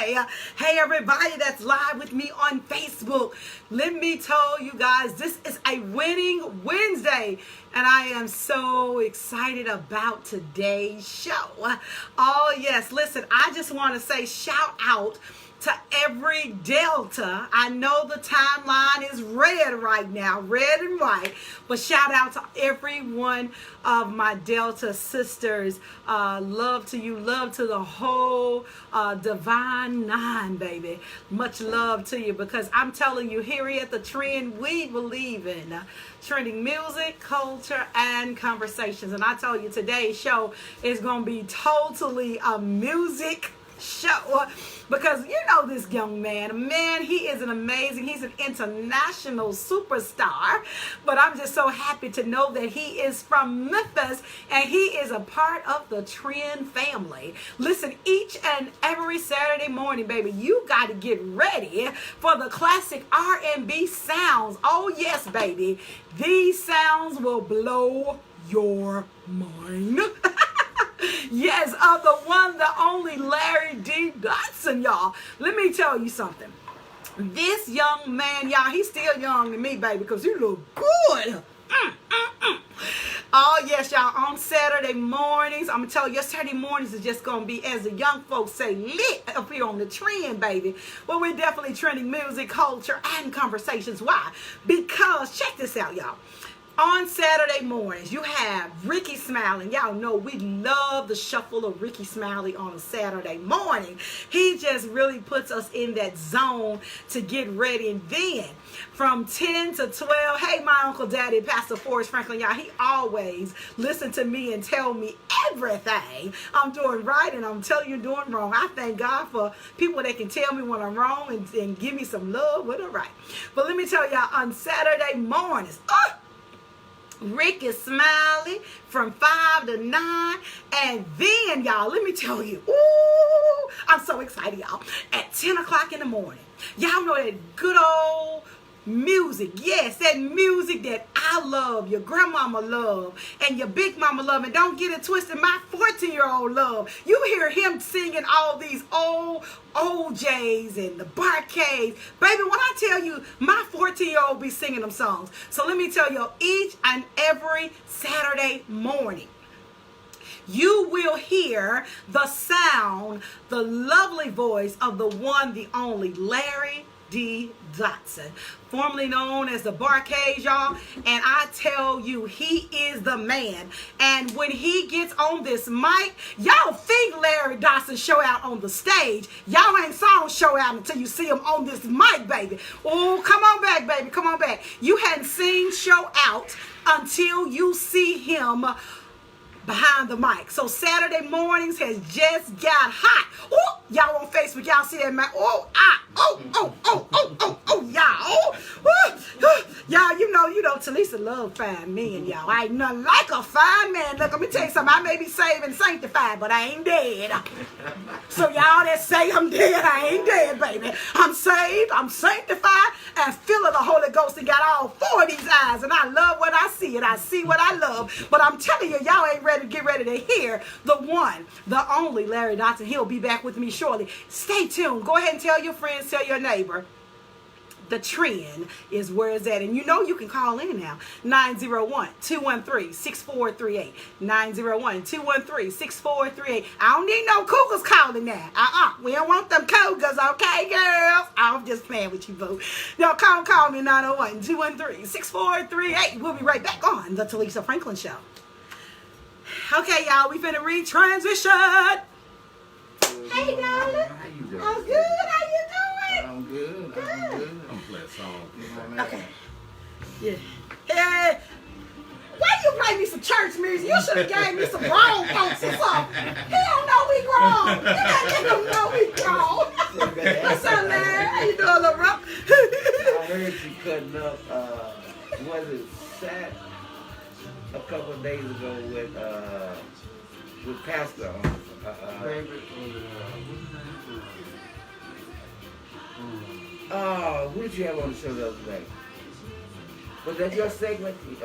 Wednesday. Hey everybody that's live with me on Facebook. Let me tell you guys, this is a winning Wednesday. And I am so excited about today's show. Oh yes, listen, I just want to say shout out to every Delta. I know the timeline is red right now, red and white, but shout out to every one of my Delta sisters. Love to you, love to the whole Divine Nine, baby. Much love to you, because I'm telling you, here at The Trend, we believe in trending music, culture, and conversations. And I tell you, today's show is going to be totally a music show, because you know this young man, he is he's an international superstar. But I'm just so happy to know that he is from Memphis and he is a part of the Trend family. Listen, each and every Saturday morning, baby, you got to get ready for the classic R&B sounds. Oh yes, baby, these sounds will blow your mind. Yes, the one, the only Larry D. Dodson, y'all. Let me tell you something. This young man, y'all, he's still young to me, baby, because you look good. Oh, yes, y'all, on Saturday mornings, I'm going to tell you, your Saturday mornings is just going to be, as the young folks say, lit up here on The Trend, baby. Well, we're definitely trending music, culture, and conversations. Why? Because, check this out, y'all. On Saturday mornings, you have Ricky Smiley. Y'all know we love the shuffle of Ricky Smiley on a Saturday morning. He just really puts us in that zone to get ready. And then from 10 to 12, hey, my Uncle Daddy, Pastor Forrest Franklin, y'all, he always listen to me and tell me everything I'm doing right and I'm telling you doing wrong. I thank God for people that can tell me when I'm wrong and give me some love when I'm right. But let me tell y'all, on Saturday mornings, Ricky Smiley from 5 to 9. And then, y'all, let me tell you, ooh, I'm so excited, y'all. At 10 o'clock in the morning, y'all know that good old music. Yes, that music that I love, your grandmama love, and your big mama love. And don't get it twisted, my 14-year-old love. You hear him singing all these old OJs and the Barkays. Baby, when I tell you, my 14-year-old be singing them songs. So let me tell you, each and every Saturday morning, you will hear the sound, the lovely voice of the one, the only Larry D. Dodson, formerly known as the Barkays, y'all. And I tell you, he is the man. And when he gets on this mic, y'all think Larry Dodson show out on the stage. Y'all ain't saw him show out until you see him on this mic, baby. Oh, come on back, baby. Come on back. You hadn't seen show out until you see him behind the mic. So Saturday mornings has just got hot. Oh, y'all on Facebook, y'all see that, man? Oh, y'all. Y'all, you know, Telisa love fine men, y'all. I ain't nothing like a fine man. Look, let me tell you something. I may be saved and sanctified, but I ain't dead. So y'all that say I'm dead, I ain't dead, baby. I'm saved, I'm sanctified, and full of the Holy Ghost, and got all four of these eyes, and I love what I see, and I see what I love. But I'm telling you, y'all ain't ready to get ready to hear the one, the only Larry Dodson. He'll be back with me shortly. Stay tuned. Go ahead and tell your friends, tell your neighbor. The Trend is where it's at. And you know you can call in now. 901-213-6438. 901-213-6438. I don't need no cougars calling now. We don't want them cougars, okay, girls? I'm just playing with you, boo. Now, call me, 901-213-6438. We'll be right back on the Telisa Franklin Show. Okay, y'all, we finna retransition. Hey, darling. How you doing? I'm good. How you doing? I'm good. Good. I'm good. I'm playing songs. Okay. Yeah. Hey, why you play me some church music? You should have gave me some grown folks or something. He don't know we grown. You gotta let him know we grown. What's up, Larry? How you doing, little bro? I heard you cutting up, was it Sat a couple of days ago with Pastor on who did you have on the show the other day? Was that your segment? You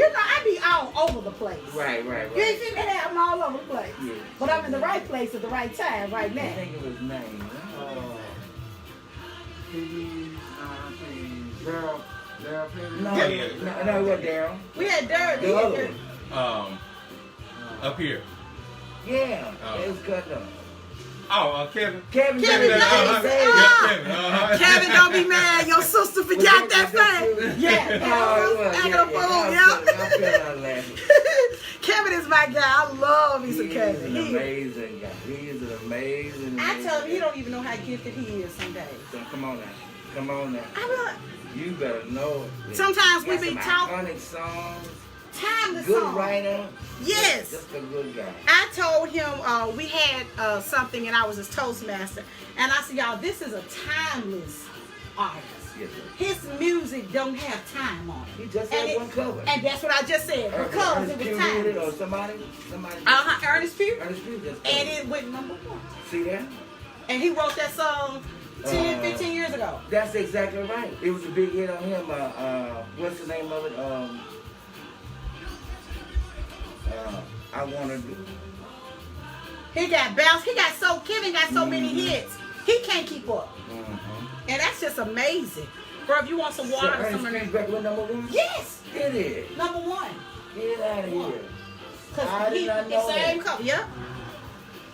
know, I be all over the place. Right. You ain't seen that happen all over the place. Yeah. But I'm in the right place at the right time right I now. think of his name. Daryl No, Yeah. no, it wasn't Daryl. We had Derek. The other one. Up here. Yeah, Oh. it was cut up. Kevin. Kevin Kevin Davis. Davis. Yeah, Kevin. Kevin, don't be mad. Your sister forgot that thing. Yeah. Oh, it was. Acting a fool, I'm yeah. feeling laughing. Kevin is my guy. I love me some He Kevin. is an amazing guy. He is an amazing. I tell him he don't even know how gifted he is some days. So come on now. I be like, You better know it. Sometimes we Got be some talking- iconic songs. timeless Good song. writer. Yes. Just a good guy. I told him we had something and I was his Toastmaster. And I said, y'all, this is a timeless artist. Yes, sir. His music don't have time on it. He just And had one cover. And that's what I just said. Because Ernest it was Pugh did it, or timeless. somebody. Ernest Pugh. Ernest Pugh just And covered it went #1. See that? And he wrote that song 10, 15 years ago. That's exactly right. It was a big hit on him. What's the name of it? I wanna do. He got bounced. Kevin got so many hits. He can't keep up. And that's just amazing. Bro, if you want some water, So Ernest some Pugh record was #1? yes, It is. #1. Get out of here. I Cause did he not the know same that. cover. Yeah.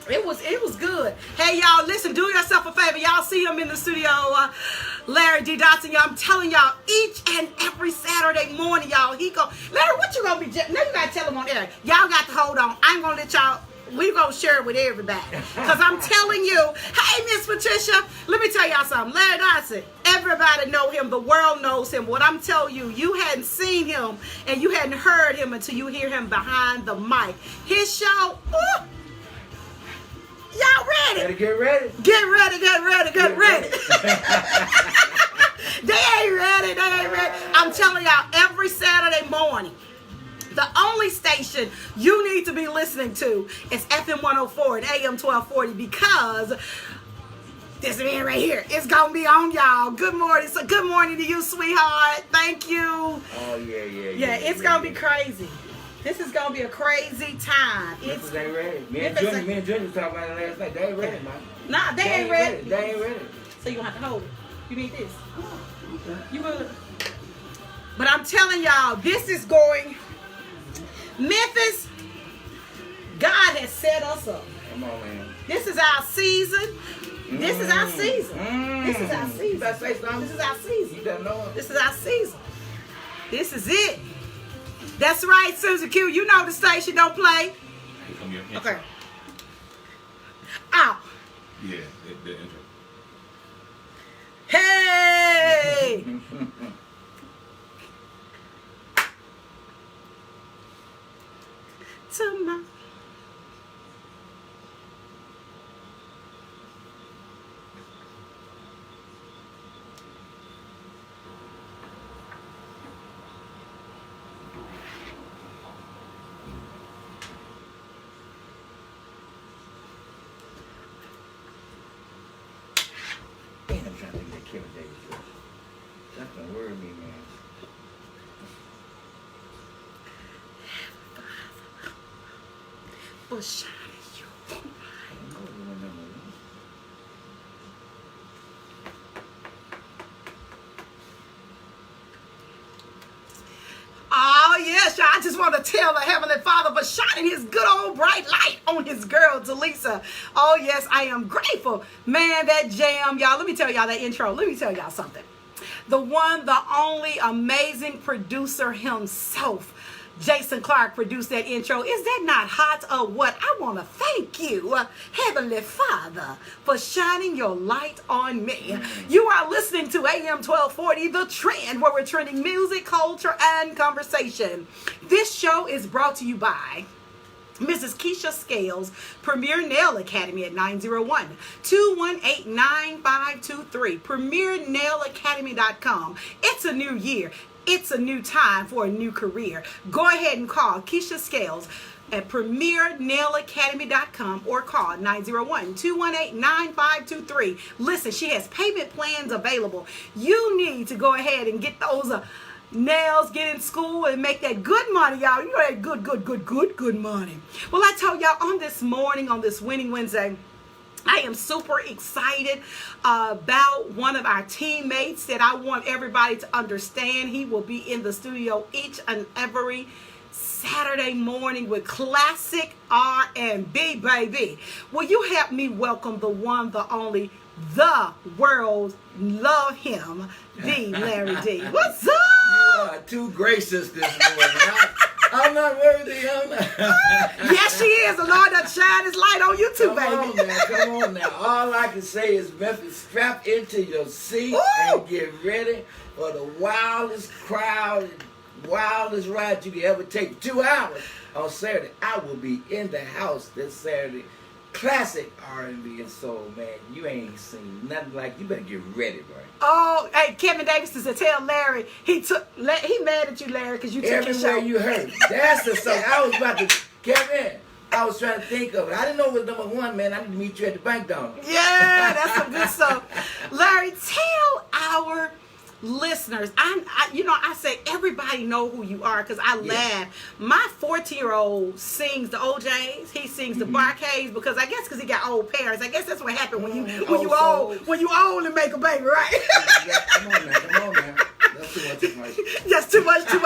It was good. Hey y'all, listen, do yourself a favor. Y'all see him in the studio, Larry D. Dodson. Y'all, I'm telling y'all, each and every Saturday morning, y'all, he go, Larry, what you gonna be? Now you gotta tell him on air. Y'all got to hold on. I ain't gonna let y'all. We gonna share it with everybody. Cause I'm telling you, hey Miss Patricia, let me tell y'all something. Larry Dodson, everybody know him. The world knows him. What I'm telling you, you hadn't seen him and you hadn't heard him until you hear him behind the mic. His show, ooh, y'all ready? Better get ready. Get ready. They ain't ready. I'm telling y'all, every Saturday morning, the only station you need to be listening to is FM 104 and AM 1240 because this man right here is going to be on y'all. Good morning. So good morning to you, sweetheart. Thank you. Oh, yeah. Yeah, it's going to be crazy. This is going to be a crazy time. Memphis ain't ready. Me and Memphis Junior was talking about it last night. They ain't ready, man. Nah, they ain't ready. They ain't ready. So you're going to have to hold it. You need this. You good? But I'm telling y'all, this is going... Memphis, God has set us up. Come on, man. This is our season. This is our season. This is our You season. better say something. This is our season. You better know it. This is our season. This is it. That's right, Susan Q. You know the station don't play. Okay. Out. Yeah, the intro. Hey! To my I'm trying to think that Kevin Davis. That's gonna worry me, man. for shining you. I don't know if you remember that. Oh, yes, y'all. I just want to tell the Heavenly Father for shining his good old bright light on his girl, Telisa. Oh, yes, I am grateful. Man, that jam, y'all. Let me tell y'all that intro. Let me tell y'all something. The one, the only amazing producer himself, Jason Clark, produced that intro. Is that not hot or what? I want to thank you, Heavenly Father, for shining your light on me. You are listening to AM 1240, The Trend, where we're trending music, culture, and conversation. This show is brought to you by Mrs. Keisha Scales, Premier Nail Academy at 901-218-9523. PremierNailAcademy.com. It's a new year. It's a new time for a new career. Go ahead and call Keisha Scales at PremierNailAcademy.com or call 901-218-9523. Listen, she has payment plans available. You need to go ahead and get those nails, get in school, and make that good money, y'all. You know that good money. Well, I told y'all on this morning, on this Winning Wednesday, I am super excited about one of our teammates that I want everybody to understand. He will be in the studio each and every Saturday morning with classic R&B, baby. Will you help me welcome the one, the only, the world love him, the Larry D. What's up? You are too gracious this morning. I'm not worthy. Yes, she is. The Lord that shine his light on you too, baby. Come on now. All I can say is strap into your seat and get ready for the wildest crowd, wildest ride you can ever take. 2 hours on Saturday. I will be in the house this Saturday. Classic R&B and soul, man. You ain't seen nothing like. You better get ready, bro. Oh, hey, Kevin Davis to tell Larry he mad at you, Larry, because you took his show. Everywhere you heard. That's the song. I was about to, Kevin. I was trying to think of it. I didn't know it was #1, man. I need to meet you at the bank, Donald. Yeah, that's some good stuff. Larry, tell our listeners, I say everybody know who you are because I laugh. My 14-year-old sings the OJs. He sings the Barkays because he got old parents. I guess that's what happened when you old and make a baby, right? Yeah, come on now. That's too much information. Just too much. Okay.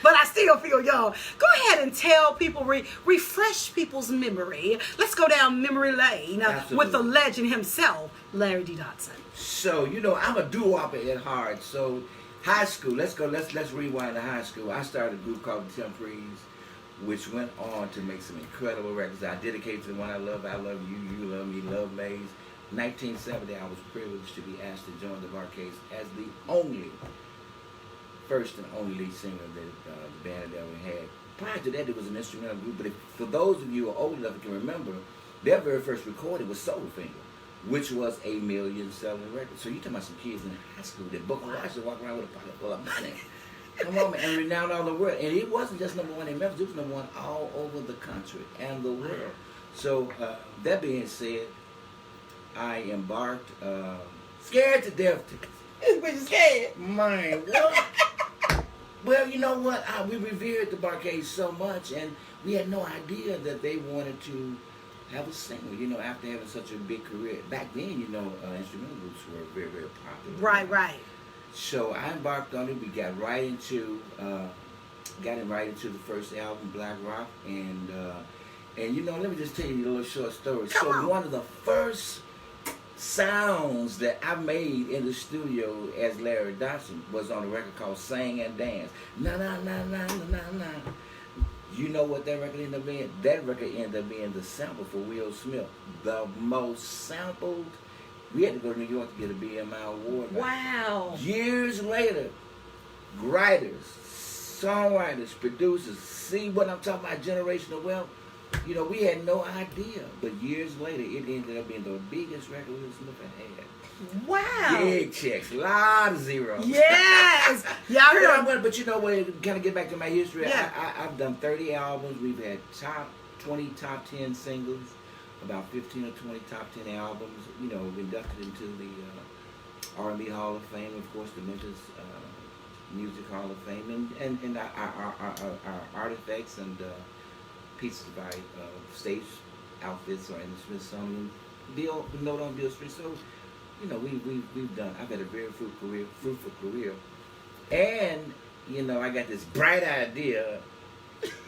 But I still feel young. Go ahead and tell people, refresh people's memory. Let's go down memory lane with the legend himself, Larry D. Dodson. So, I'm a doo-wopper at heart. So, high school, let's rewind to high school. I started a group called the Temprees, which went on to make some incredible records. I dedicated to the one I love you, you love me, love Maze. 1970, I was privileged to be asked to join the Barkays as the first and only lead singer that the band had ever had. Prior to that, it was an instrumental group, but for those of you who are old enough and can remember, their very first recording was Soulfinger, which was a million-selling record. So you're talking about some kids in high school that Booker Washington walk around with a pocket full of money. Come on, man, and renowned all the world. And it wasn't just #1 in Memphis, it was #1 all over the country and the world. So that being said, I embarked, scared to death. But you scared? Man, what? Well, you know what? We revered the Barkays so much, and we had no idea that they wanted to have a singer, after having such a big career. Back then, instrumental groups were very, very popular. Right. So I embarked on it. We got right into the first album, Black Rock, and let me just tell you a little short story. Come on. One of the first sounds that I made in the studio as Larry Dodson was on a record called Sing and Dance. Na na na na na na. You know what that record ended up being? That record ended up being the sample for Will Smith. The most sampled. We had to go to New York to get a BMI award. Wow. Years later, writers, songwriters, producers, see what I'm talking about, generational wealth? We had no idea. But years later, it ended up being the biggest record Will Smith had. Wow. Big checks, a lot of zeros. Yes. Yeah, I heard. But kind of get back to my history. Yeah. I've done 30 albums. We've had top 20, top 10 singles, about 15 or 20 top 10 albums. Inducted into the R&B Hall of Fame, of course, the Memphis Music Hall of Fame, and our artifacts and pieces by stage outfits are in the Smithsonian. Note on Bill Street. So, we've done. I've had a very fruitful career, and I got this bright idea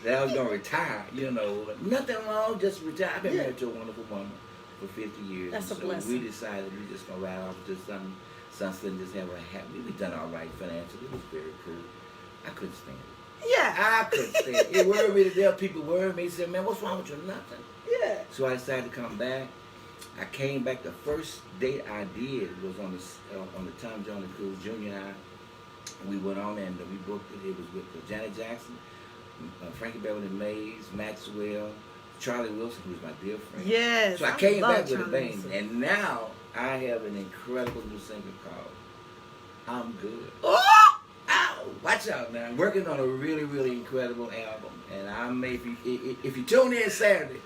that I was gonna retire. Nothing wrong, just retire. I've been married to a wonderful woman for 50 years. That's a so blessing. We decided we just gonna ride off to sunset and just have a happy. We've done all right financially. It was very cool. I couldn't stand it. Yeah. I couldn't stand it. It worried me to death. People worried me. Said, "Man, what's wrong with you?" Nothing. Yeah. So I decided to come back. I came back. The first date I did was on the Tom Jones and Cruz Junior High. We went on and we booked it. It was with Janet Jackson, Frankie Beverly Mays, Maxwell, Charlie Wilson, who was my dear friend. Yes. So I came love back with a Charlie bang, Wilson. and now I have an incredible new single called "I'm Good." Oh! Ow! watch out now. I'm working on a really, really incredible album, and I may, if you tune in Saturday,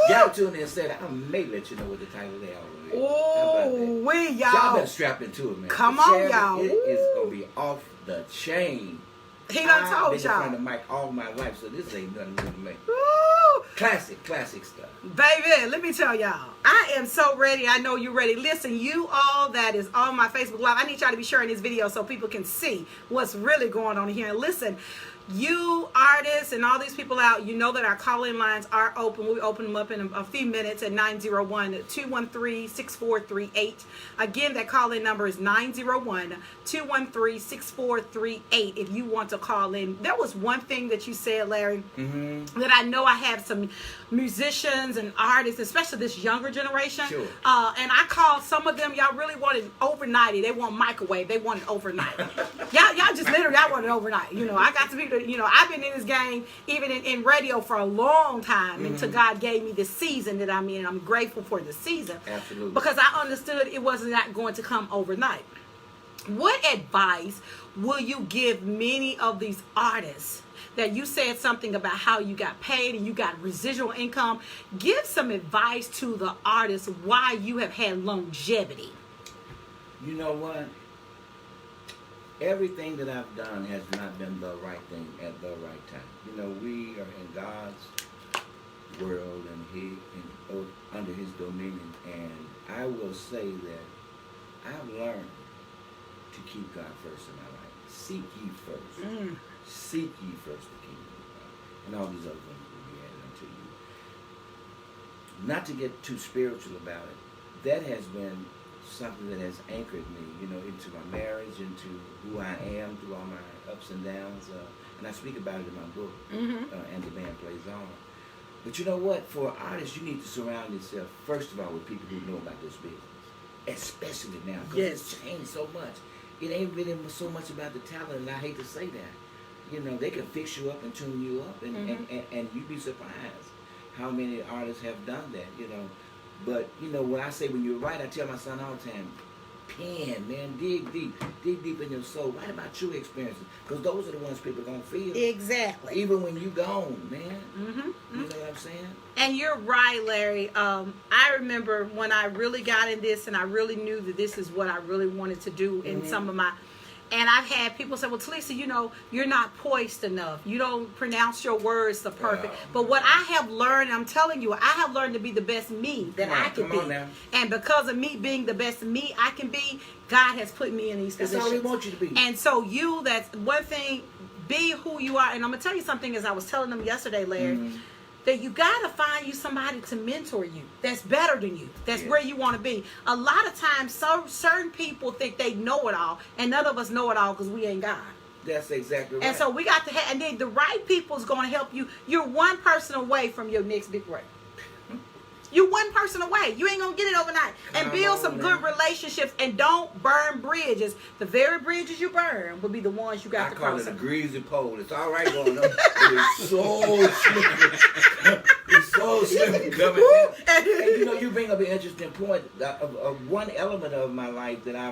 y'all tune in Saturday, I may let you know what the title of the album is. Oh, y'all better strap into it, man. Come on, y'all. It is gonna be off the chain. He done told I've been in y'all. front of the mic all my life, so this ain't nothing new to me. Woo! Classic stuff. Baby, let me tell y'all, I am so ready. I know you're ready. Listen, you all that is on my Facebook Live, I need y'all to be sharing this video so people can see what's really going on here. And listen, you artists and all these people out, you know that our call-in lines are open. We'll open them up in a few minutes at 901-213-6438. Again, that call-in number is 901-213-6438 if you want to call in. There was one thing that you said, Larry, that I know I have some musicians and artists, especially this younger generation. Sure. And I called some of them, y'all really wanted overnighty. They want microwave. They want it overnight. y'all just literally, I want it overnight. You know, I got some people, you know, I've been in this game, even in radio for a long time, until God gave me the season that I'm in. I'm grateful for the season. Absolutely. Because I understood it was not going to come overnight. What advice will you give many of these artists that you said something about how you got paid and you got residual income? Give some advice to the artists why you have had longevity. You know what? Everything that I've done has not been the right thing at the right time. You know, we are in God's world and under His dominion, and I will say that I've learned to keep God first in my life. Seek ye first. Seek ye first the kingdom of God, and all these other things will be added unto you. Not to get too spiritual about it, that has been something that has anchored me, you know, into my marriage, into who I am, through all my ups and downs, and I speak about it in my book, And the Band Plays On. But you know what? For artists, you need to surround yourself, first of all, with people who know about this business, especially now, because it's changed so much. It ain't really so much about the talent, and I hate to say that. You know, they can fix you up and tune you up, and you'd be surprised how many artists have done that, you know. But, you know, when I say when you're right, I tell my son all the time, pen, man, dig deep in your soul. Write about true experiences, because those are the ones people are going to feel. Exactly. Even when you gone, man. You know what I'm saying? And you're right, Larry. I remember when I really got in this and I really knew that this is what I really wanted to do in some of my... And I've had people say, well, Telisa, you know, you're not poised enough. You don't pronounce your words the perfect. But what I have learned, I'm telling you, I have learned to be the best me that I can be. And because of me being the best me I can be, God has put me in these positions. That's all He wants you to be. And so that's one thing, be who you are. And I'm going to tell you something, as I was telling them yesterday, Larry, that you got to find you somebody to mentor you that's better than you, that's where you want to be. A lot of times, certain people think they know it all, and none of us know it all because we ain't God. That's exactly right. And so we got to have, and then the right people is going to help you. You're one person away from your next big break. You're one person away. You ain't going to get it overnight. And build some good relationships, and don't burn bridges. The very bridges you burn will be the ones you got to cross. I call it a greasy pole. It's all right going up. It's so slippery. It's so slippery coming in. And you know, you bring up an interesting point. One element of my life that I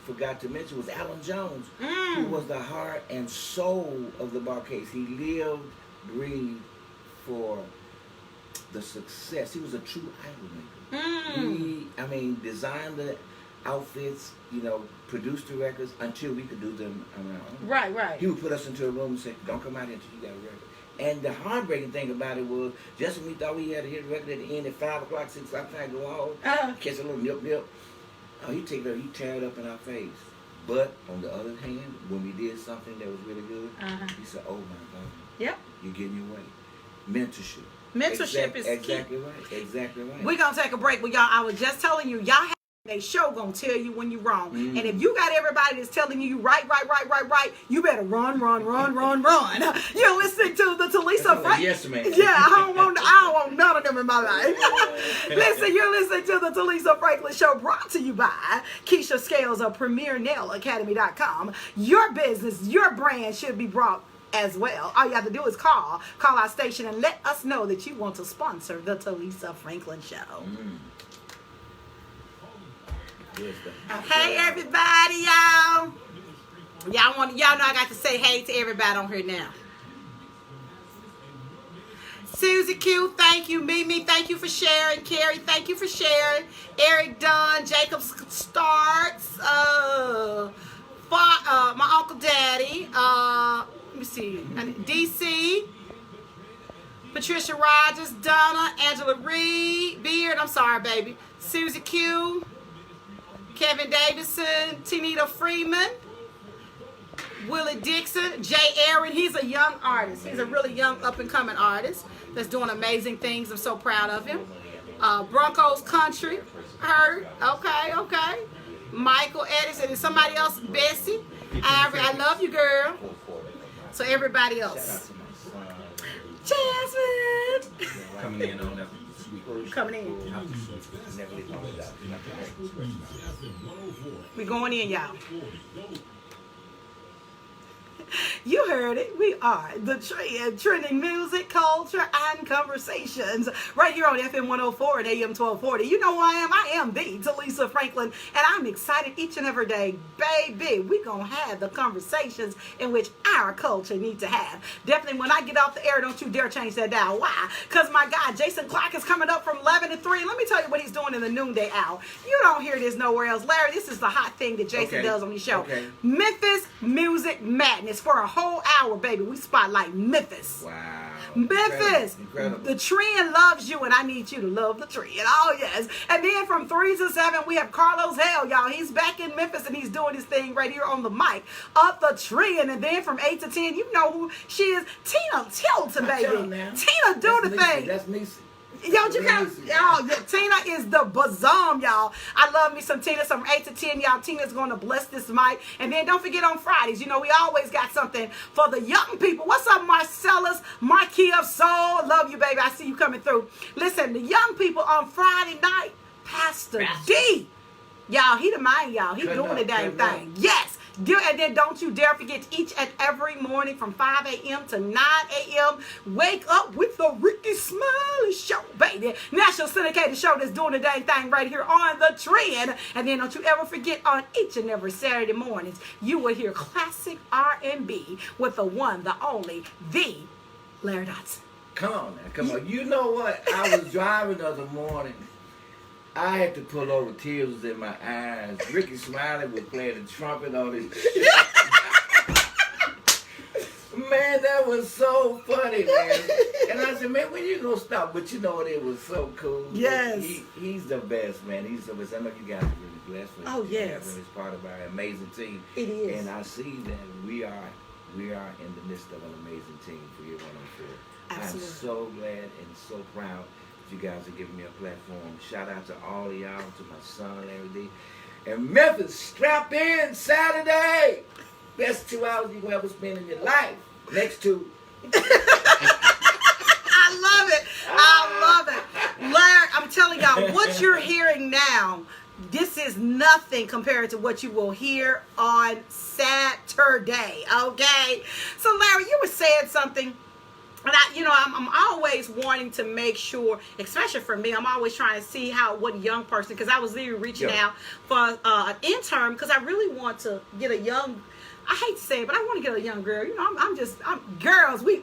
forgot to mention was Alan Jones, who was the heart and soul of the Barkays. He lived, breathed for the success. He was a true idol maker. He, designed the outfits, you know, produced the records until we could do them on our own. Right. He would put us into a room and say, don't come out here until you got a record. And the heartbreaking thing about it was, just when we thought we had to hit a record at the end at 5 o'clock, 6 o'clock, time to go home, catch a little nip. Oh, he tear it up in our face. But on the other hand, when we did something that was really good, he said, oh my God, you're getting your way. Mentorship. Mentorship is exactly right. Exactly right. We're going to take a break. But y'all, I was just telling you, y'all have a show going to tell you when you're wrong. And if you got everybody that's telling you right, you better run. You're listening to the Telisa Franklin. Yes, man. Yeah, I don't want none of them in my life. Listen, you're listening to the Telisa Franklin Show, brought to you by Keisha Scales of PremierNailAcademy.com. Your business, your brand should be brought as well. All you have to do is call our station and let us know that you want to sponsor the Telisa Franklin Show. Hey everybody, y'all. Y'all know I got to say hey to everybody on here now. Susie Q, thank you. Mimi, thank you for sharing. Carrie, thank you for sharing. Eric Dunn, Jacob Starts, my Uncle Daddy, let me see, DC, Patricia Rogers, Donna, Angela Reed, Beard, I'm sorry, baby, Susie Q, Kevin Davidson, Tinita Freeman, Willie Dixon, Jay Aaron. He's a young artist. He's a really young up-and-coming artist that's doing amazing things. I'm so proud of him. Broncos Country. Heard. Okay. Michael Edison and somebody else. Bessie. I love you, girl. So everybody else. Jasmine. Coming in on that sweet. Coming in. We going in, y'all. You heard it. We are the trend, trending music, culture, and conversations right here on FM 104 and AM 1240. You know who I am? I am the Telisa Franklin, and I'm excited each and every day. Baby, we're going to have the conversations in which our culture needs to have. Definitely when I get off the air, don't you dare change that dial. Why? Because my guy, Jason Clark, is coming up from 11 to 3. Let me tell you what he's doing in the noonday hour. You don't hear this nowhere else. Larry, this is the hot thing that Jason does on the show. Memphis Music Madness. For a whole hour, baby, we spotlight Memphis. Wow. Memphis. Incredible. The trend loves you, and I need you to love the trend. Oh, yes. And then from 3 to 7, we have Carlos Hale, y'all. He's back in Memphis, and he's doing his thing right here on the mic of the trend. And then from 8 to 10, you know who she is. Tina Tilton, baby. Tina, do the thing. That's Nisi. Yo, you got, y'all, Tina is the bazam, y'all. I love me some Tina. From 8 to 10, y'all. Tina's going to bless this mic. And then don't forget on Fridays, you know, we always got something for the young people. What's up, Marcellus, Marquis of Soul? Love you, baby. I see you coming through. Listen, the young people on Friday night, Pastor D. Y'all, he the mind, y'all. He doing the dang thing. Yes. And then don't you dare forget each and every morning from 5 a.m. to 9 a.m. Wake up with the Ricky Smiley Show, baby. National syndicated show that's doing the dang thing right here on the trend. And then don't you ever forget on each and every Saturday mornings, you will hear classic R&B with the one, the only, the Larry Dodson. Come on now, come on. You know what? I was driving the other morning. I had to pull over, tears was in my eyes. Ricky Smiley was playing the trumpet on his Man, that was so funny, man. And I said, man, when you gonna stop? But you know what? It was so cool. Yes. He's the best, man. He's the best. I know you guys are really blessed with him. Yes. He's part of our amazing team. It is. And I see that we are in the midst of an amazing team for year 104. Absolutely. I'm so glad and so proud you guys are giving me a platform. Shout out to all of y'all, to my son, Larry D. And Memphis, strap in Saturday. Best 2 hours you will ever spend in your life. Next to. I love it. I love it. Larry, I'm telling y'all, what you're hearing now, this is nothing compared to what you will hear on Saturday, okay? So, Larry, you were saying something. And I'm always wanting to make sure, especially for me, I'm always trying to see what young person, because I was literally reaching out for an intern, because I really want to get a young, I hate to say it, but I want to get a young girl. You know, I'm girls. We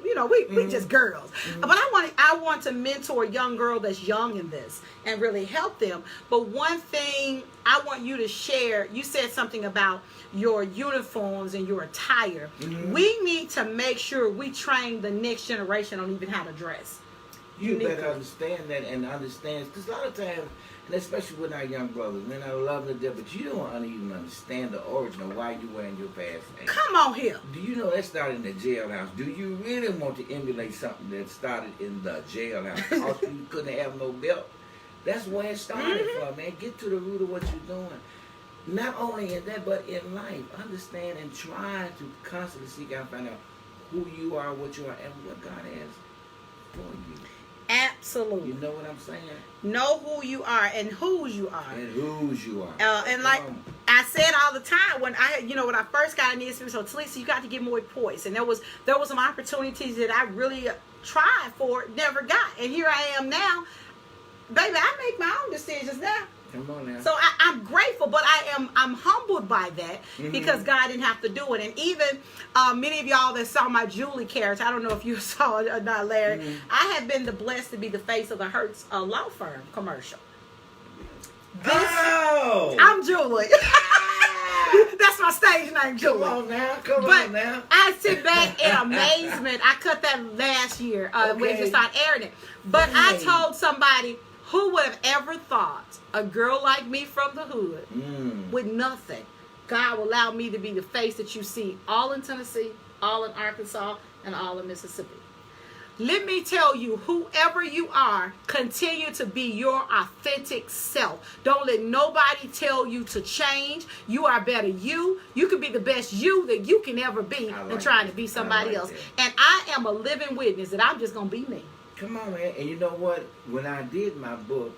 just girls. Mm-hmm. But I want to mentor a young girl that's young in this and really help them. But one thing I want you to share, you said something about your uniforms and your attire. Mm-hmm. We need to make sure we train the next generation on even how to dress. You better understand that and understand, because a lot of times, and especially with our young brothers, man, I love them to death, but you don't even understand the origin of why you're wearing your past name. Come on here. Do you know that started in the jailhouse? Do you really want to emulate something that started in the jailhouse? Also, you couldn't have no belt. That's where it started from, man. Get to the root of what you're doing. Not only in that, but in life. Understand and try to constantly seek out and find out who you are, what you are, and what God has for you. Absolutely. You know what I'm saying? Know who you are and whose you are. And whose you are. And like I said all the time, when I first got in this, so Telisa, you got to get more poise. And there was some opportunities that I really tried for, never got. And here I am now. Baby, I make my own decisions now. Come on now. So I'm grateful, but I'm humbled by that because God didn't have to do it. And even many of y'all that saw my Julie character, I don't know if you saw it or not, Larry. I have been blessed to be the face of the Hertz law firm commercial. I'm Julie. That's my stage name, Julie. Come on now, come on now. I sit back in amazement. I cut that last year when we just started airing it. But I told somebody, who would have ever thought a girl like me from the hood with nothing, God will allow me to be the face that you see all in Tennessee, all in Arkansas, and all in Mississippi. Let me tell you, whoever you are, continue to be your authentic self. Don't let nobody tell you to change. You are better you. You can be the best you that you can ever be than trying to be somebody else. And I am a living witness that I'm just going to be me. Come on, man. And you know what? When I did my book,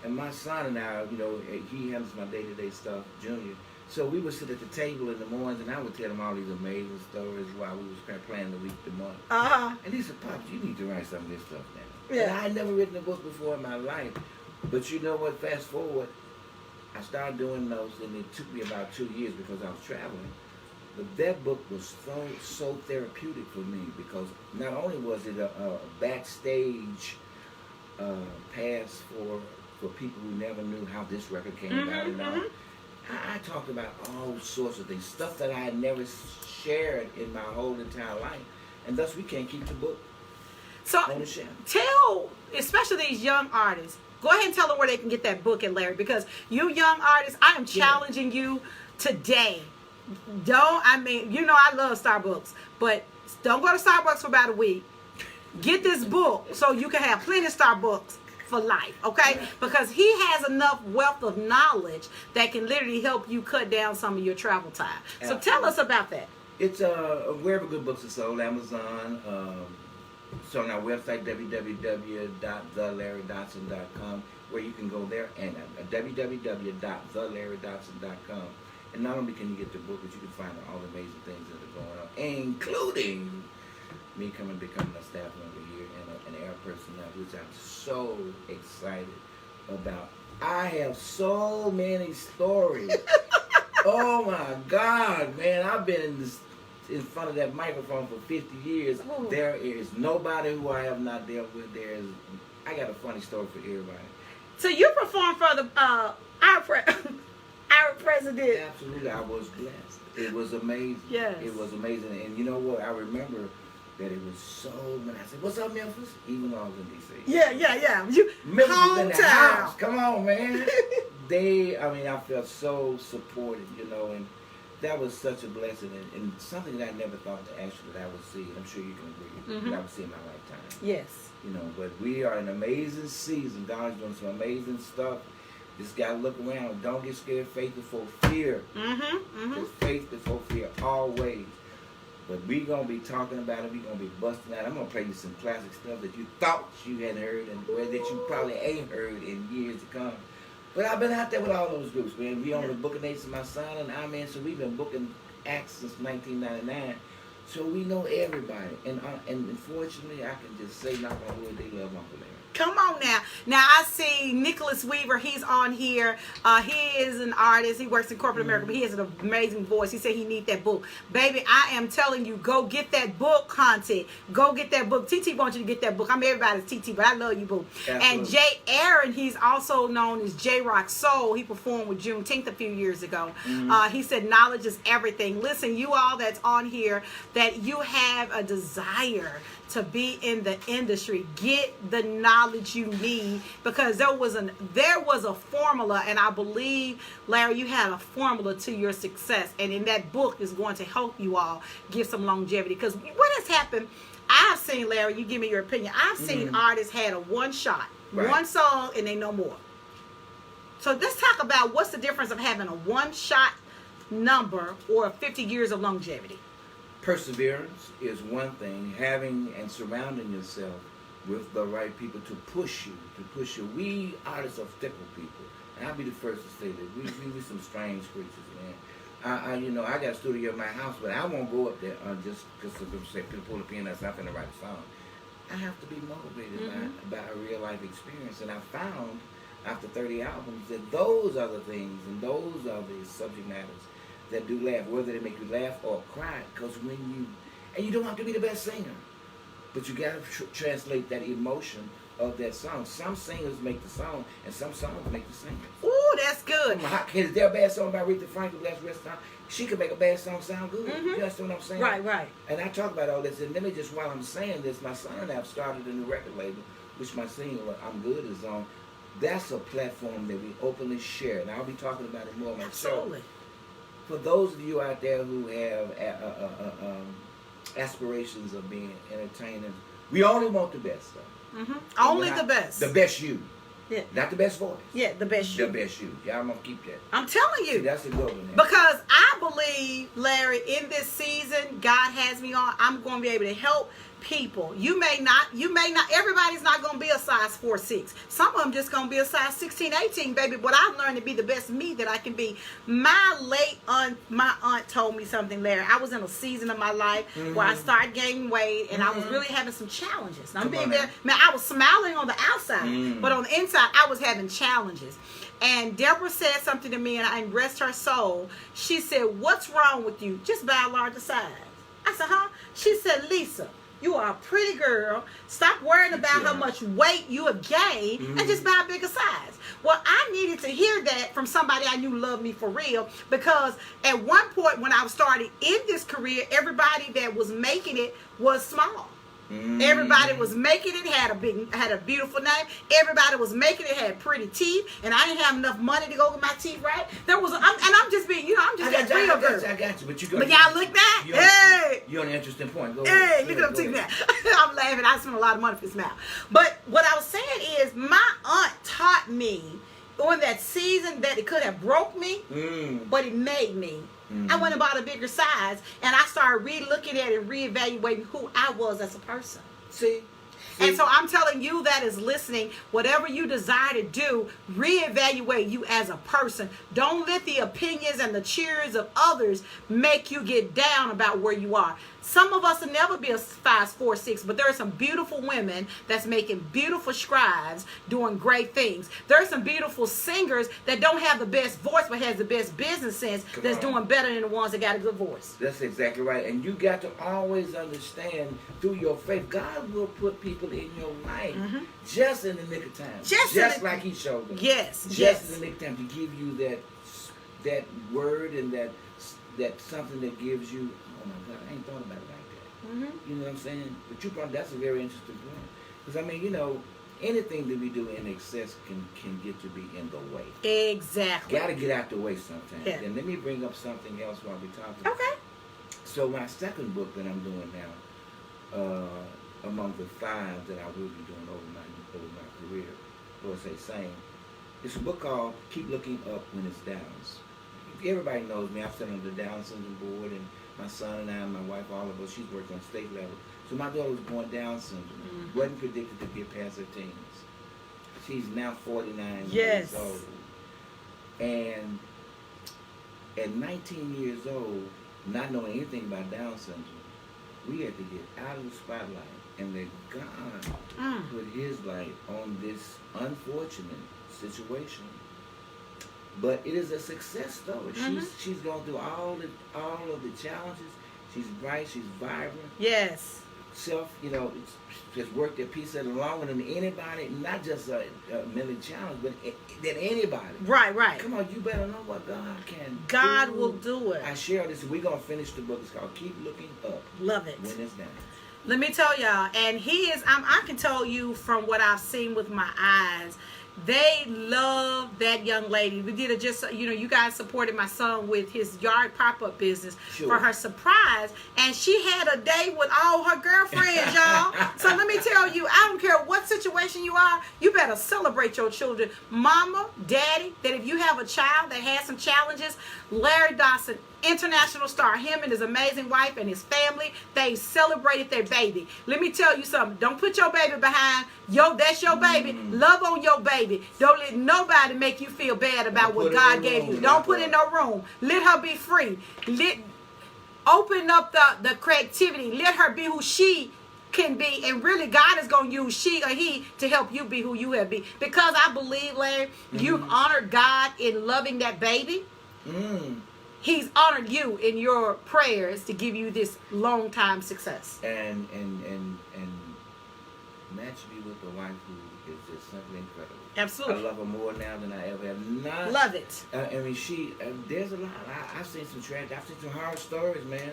and my son and I, you know, he handles my day-to-day stuff, Junior. So we would sit at the table in the mornings, and I would tell him all these amazing stories while we was planning the week, the month. And he said, "Pops, you need to write some of this stuff down." And I had never written a book before in my life. But you know what? Fast forward, I started doing those, and it took me about 2 years because I was traveling. But that book was so therapeutic for me because not only was it a backstage pass for people who never knew how this record came about and all. I talked about all sorts of things, stuff that I had never shared in my whole entire life, and thus we can't keep the book on the shelf. Tell, especially these young artists, go ahead and tell them where they can get that book, and Larry, because you young artists, I am challenging you today. You know I love Starbucks, but don't go to Starbucks for about a week. Get this book so you can have plenty of Starbucks for life, okay? Because he has enough wealth of knowledge that can literally help you cut down some of your travel time. So tell us about that. It's wherever good books are sold, Amazon. So on our website, www.thelarrydodson.com, where you can go there, and www.thelarrydodson.com. And not only can you get the book, but you can find all the amazing things that are going on, including me becoming a staff member here and an air personnel, which I'm so excited about. I have so many stories. Oh my God, man! I've been in front of that microphone for 50 years. Ooh. There is nobody who I have not dealt with. I got a funny story for everybody. So you performed for the our president. Absolutely, I was blessed. It was amazing. Yes. It was amazing. And you know what? I remember that it was so, when I said, "What's up, Memphis?" Even though I was in D.C. Yeah. You Memphis was in the hometown. house. Come on, man. I felt so supported, you know, and that was such a blessing and something that I never thought actually that I would see. I'm sure you can agree that I would see in my lifetime. Yes. You know, but we are in an amazing season. God's doing some amazing stuff. Just gotta look around. Don't get scared. Faith before fear. Just faith before fear, always. But we're going to be talking about it. We're going to be busting out. I'm going to play you some classic stuff that you thought you hadn't heard and that you probably ain't heard in years to come. But I've been out there with all those groups, man. We on the booking dates of my son and I, man. So we've been booking acts since 1999. So we know everybody. And unfortunately, I can just say, knock on wood, they love Uncle Larry. Come on now. Now I see Nicholas Weaver. He's on here. He is an artist. He works in corporate America, but he has an amazing voice. He said he needs that book. Baby, I am telling you, go get that book, Conte. Go get that book. TT wants you to get that book. I'm everybody's TT, but I love you, boo. Absolutely. And Jay Aaron, he's also known as J Rock Soul. He performed with Juneteenth a few years ago. He said knowledge is everything. Listen, you all that's on here, that you have a desire to be in the industry, get the knowledge you need, because there was a formula, and I believe, Larry, you had a formula to your success, and in that book is going to help you all get some longevity. Because what has happened, I've seen, Larry, you give me your opinion, I've seen artists had a one shot, one song, and they no more. So let's talk about what's the difference of having a one shot number or 50 years of longevity. Perseverance is one thing. Having and surrounding yourself with the right people to push you. We artists are fickle people, and I'll be the first to say that we some strange creatures, man. I got a studio in my house, but I won't go up there just because people say pull a piano, I'm going to write a song. I have to be motivated by a real life experience, and I found after 30 albums, that those are the things and those are the subject matters that do laugh, whether they make you laugh or cry. Because when you don't have to be the best singer, but you got to translate that emotion of that song. Some singers make the song, and some songs make the singers. Ooh, that's good. Is there a bad song by Aretha Franklin, Bless Restaurant? She could make a bad song sound good. Mm-hmm. You understand what I'm saying? Right. And I talk about all this, and let me just, while I'm saying this, my son and I have started a new record label, which my single, I'm Good, is on. That's a platform that we openly share, and I'll be talking about it more on my Absolutely. show. For those of you out there who have aspirations of being entertainers, we only want the best stuff. Mm-hmm. Only the best. The best you. Yeah. Not the best voice. Yeah, the best you. The best you. Yeah, I'm going to keep that. I'm telling you. See, that's a good one. Because I believe, Larry, in this season, God has me on. I'm going to be able to help people. You may not, everybody's not going to be a size 4'6". Some of them just going to be a size 16, 18, baby. But I've learned to be the best me that I can be. My aunt told me something, Larry. I was in a season of my life where I started gaining weight, and I was really having some challenges. I'm being very, man, I was smiling on the outside, but on the inside, I was having challenges. And Deborah said something to me, and I rest her soul. She said, "What's wrong with you? Just buy a larger size." I said, "Huh?" She said, "Lisa, you are a pretty girl. Stop worrying about how much weight you have gained and just buy a bigger size." Well, I needed to hear that from somebody I knew loved me for real, because at one point when I started in this career, everybody that was making it was small. Everybody was making it, had a beautiful name. Everybody was making it, had pretty teeth, and I didn't have enough money to go get my teeth right. I'm just being, I'm just a real girl. I got you, but y'all look back. Hey, you're on an interesting point. Go hey, ahead. look at them teeth now. I'm laughing. I spent a lot of money for this mouth. But what I was saying is, my aunt taught me on that season that it could have broke me, but it made me. I went and bought a bigger size, and I started re-looking at it and re-evaluating who I was as a person. See? And so I'm telling you that is listening, whatever you desire to do, reevaluate you as a person. Don't let the opinions and the cheers of others make you get down about where you are. Some of us will never be a size 4'6", but there are some beautiful women that's making beautiful scribes doing great things. There are some beautiful singers that don't have the best voice but has the best business sense that's doing better than the ones that got a good voice. That's exactly right. And you got to always understand through your faith, God will put people in your life just in the nick of time. Just like he showed them. Yes. Just in the nick of time to give you that word and that something that gives you, oh my God, I ain't thought about it like that. You know what I'm saying? But that's a very interesting point. Because, I mean, anything that we do in excess can get to be in the way. Exactly. Got to get out the way sometimes. Yeah. And let me bring up something else while we're talking. Okay. So my second book that I'm doing now, among the 5 that I will be doing over my career, or say same, it's a book called Keep Looking Up When It's Downs. Everybody knows me. I've sat on the Down syndrome board, and my son and I and my wife, all of us, she's worked on state level. So my daughter was born Down syndrome. Wasn't predicted to get past her teens. She's now 49 years old. And at 19 years old, not knowing anything about Down syndrome, we had to get out of the spotlight and let God put his light on this unfortunate situation. But it is a success story. She's gone through all of the challenges. She's bright. She's vibrant. Yes. Has worked at peace longer than anybody. Not just a mentally challenged, but than anybody. Right. Come on, you better know what God can. God will do it. I share this. We're gonna finish the book. It's called Keep Looking Up. Love it. When it's down. Let me tell y'all, and I can tell you from what I've seen with my eyes, they love that young lady. We did you guys supported my son with his yard pop-up business for her surprise, and she had a day with all her girlfriends, y'all. So let me tell you, I don't care what situation you are, you better celebrate your children. Mama, daddy, that if you have a child that has some challenges, Larry Dodson, international star, him and his amazing wife and his family, they celebrated their baby. Let me tell you something. Don't put your baby behind. That's your baby. Love on your baby. Don't let nobody make you feel bad about what God gave you. Don't put in no room. Let her be free. Open up the creativity. Let her be who she can be, and really God is going to use she or he to help you be who you have been. Because I believe, Larry, you've honored God in loving that baby. He's honored you in your prayers to give you this long time success. And match me with a wife who is just simply incredible. Absolutely. I love her more now than I ever have. Love it. I mean, there's a lot. I've seen some tragedy. I've seen some hard stories, man.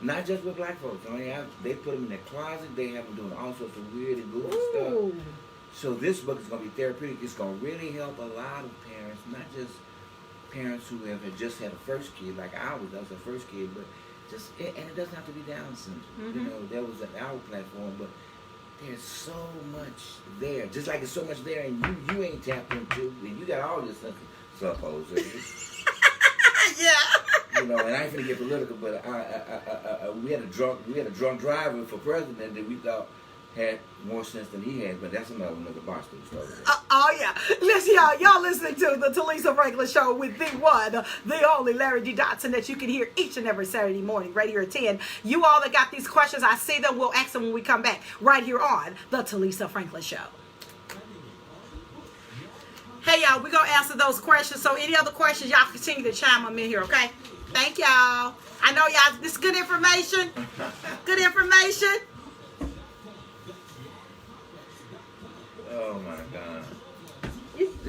Not just with black folks. I mean, they put them in their closet. They have them doing all sorts of weird and goofy stuff. So this book is going to be therapeutic. It's going to really help a lot of parents, not just parents who have just had a first kid, like I was a first kid, but and it doesn't have to be Down syndrome. You know, there was an our platform, but there's so much there. Just like there's so much there, and you ain't tapped into, and you got all this stuff, supposedly. Yeah. You know, and I ain't finna get political, but we had a drunk driver for president that we thought had more sense than he had, but that's another Barstool story. Oh yeah, listen, y'all listening to the Telisa Franklin Show with the one, the only Larry D. Dodson that you can hear each and every Saturday morning right here at 10. You all that got these questions, I see them. We'll ask them when we come back right here on the Telisa Franklin Show. Hey y'all, we're gonna answer those questions. So any other questions, y'all continue to chime them in here, okay? Thank y'all. I know y'all, this is good information. Good information. Oh my God.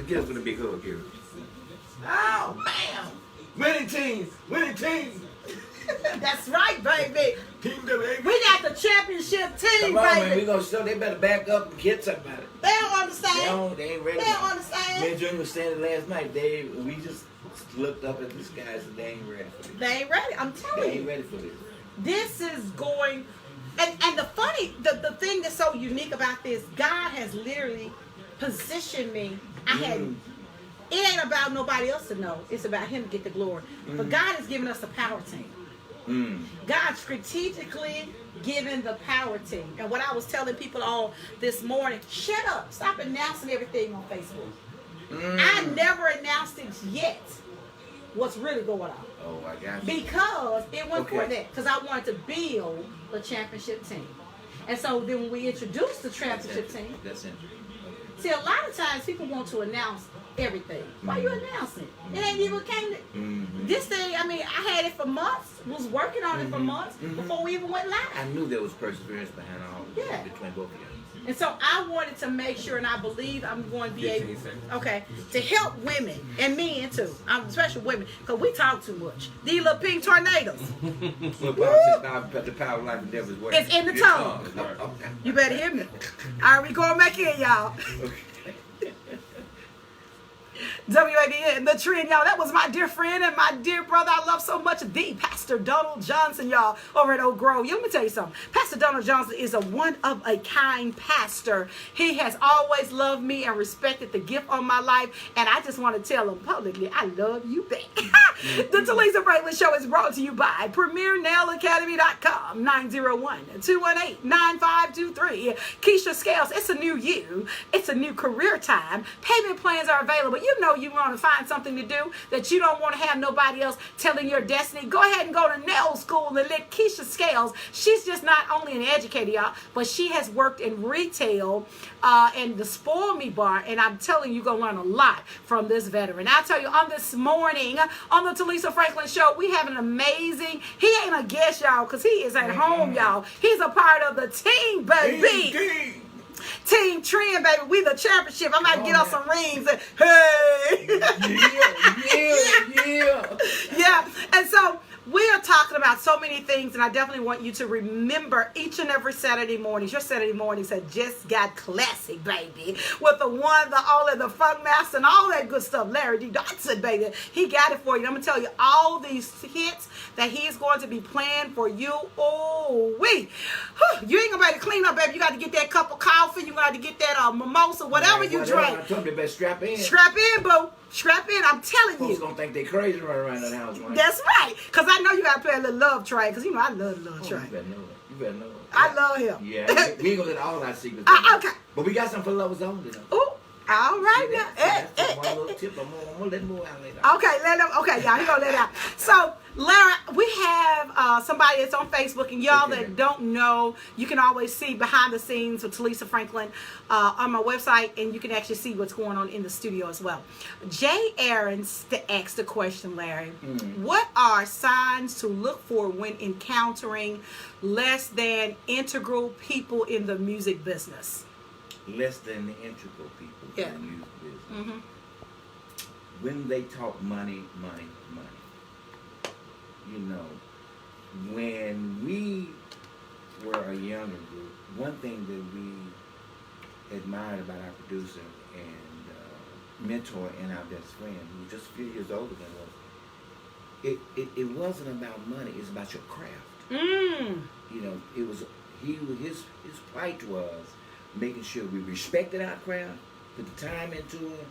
Give us a big hug here. Oh, bam! Winning team! Winning team! That's right, baby. Team the baby. We got the championship team, Come on, baby. man. We gonna show. They better back up and get somebody. They don't understand. They ain't ready. They don't understand. Me and Junior was standing last night. We just looked up at the skies and they ain't ready for this. They ain't ready. I'm telling you. They ain't ready for this. This is going, and the funny, the thing that's so unique about this, God has literally positioned me. It ain't about nobody else to know. It's about Him to get the glory. But God has given us a power team. God strategically given the power team. And what I was telling people on this morning, shut up. Stop announcing everything on Facebook. I never announced it yet. What's really going on? Oh, I got you. Because it wasn't for that. Because I wanted to build the championship team. And so then when we introduced the championship team, That's interesting. see, a lot of times people want to announce everything. Why you announcing it? It ain't even came to this thing. I mean, I had it for months. Was working on it for months before we even went live. I knew there was perseverance behind all of Yeah. between both of you. And so I wanted to make sure, and I believe I'm going to be able, to help women and men too. Especially women, because we talk too much. These little pink tornadoes. Well, Bob said, the power of life and death is working. It's in the tongue. You better hear me. All right, we going back in, y'all. WAVN The Trend, y'all. That was my dear friend and my dear brother I love so much, the Pastor Donald Johnson, y'all, over at Oak Grove. Let me tell you something. Pastor Donald Johnson is a one-of-a-kind pastor. He has always loved me and respected the gift on my life, and I just want to tell him publicly, I love you back. The Telisa Franklin Show is brought to you by PremierNailAcademy.com, 901-218-9523. Keisha Scales, it's a new you. It's a new career time. Payment plans are available. You know you want to find something to do that you don't want to have nobody else telling your destiny. Go ahead and go to nail school and let Keisha Scales. She's just not only an educator, y'all, but she has worked in retail and the Spoil Me Bar, and I'm telling you, you're going to learn a lot from this veteran. I'll tell you, on this morning, on the Telisa Franklin Show, we have an amazing, he ain't a guest, y'all, because he is at home, y'all. He's a part of the team, baby. Team Trend, baby. We the championship. I might get us some rings. And, hey. Yeah. And so we are talking about so many things, and I definitely want you to remember each and every Saturday mornings. Your Saturday mornings have just got classic, baby. With the one, the only, the funk master, and all that good stuff. Larry D. Dodson, baby. He got it for you. I'm going to tell you all these hits that he's going to be playing for you. Oh, you ain't going to be able to clean up, baby. You got to get that cup of coffee. You got to get that mimosa, whatever you drink. I told you, better strap in. Strap in, boo. Strap in, I'm telling you. Folks gonna think they crazy running around that house, right? That's right. Because I know you got to play a little love train. Because, you know, I love the love train. You better know it. You better know it. I love him. Yeah, we ain't gonna let all our secrets okay. But we got something for lovers only, though. Ooh, All right See now. that? That's one little tip. I'm gonna let more out later. Okay, y'all, he gonna let it out. So, Larry, we have somebody that's on Facebook, and y'all that don't know, you can always see behind the scenes with Telisa Franklin on my website, and you can actually see what's going on in the studio as well. Jay Aarons asked the question, Larry, what are signs to look for when encountering less than integral people in the music business? Less than the integral people in the music business. Mm-hmm. When they talk money, you know, when we were a younger group, one thing that we admired about our producer and mentor and our best friend, who was just a few years older than us, it wasn't about money, it's about your craft. You know, it was his plight was making sure we respected our craft, put the time into it,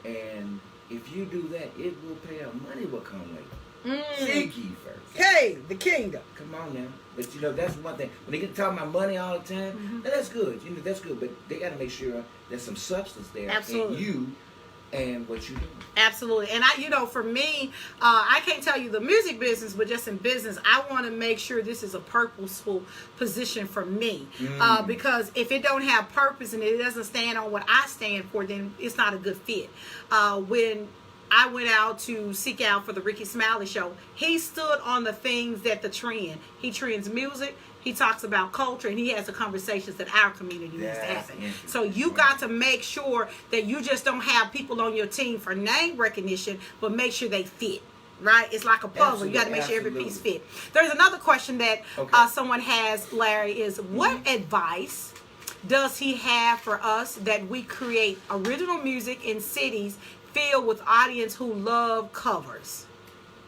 and if you do that, it will pay out. Money will come later. Seek ye first. Hey, the kingdom. Come on now. But you know, that's one thing. When they get to talk about money all the time, now that's good. You know, that's good. But they got to make sure there's some substance there in you and what you do. Absolutely. And for me, I can't tell you the music business, but just in business, I want to make sure this is a purposeful position for me. Because if it don't have purpose and it doesn't stand on what I stand for, then it's not a good fit. When I went out to seek out for the Ricky Smiley show, he stood on the things that the trend. He trends music. He talks about culture, and he has the conversations that our community needs to happen. So you got to make sure that you just don't have people on your team for name recognition, but make sure they fit. Right? It's like a puzzle. You got to make sure every piece fit. There's another question that someone has, Larry, is what advice does he have for us that we create original music in cities filled with audience who love covers?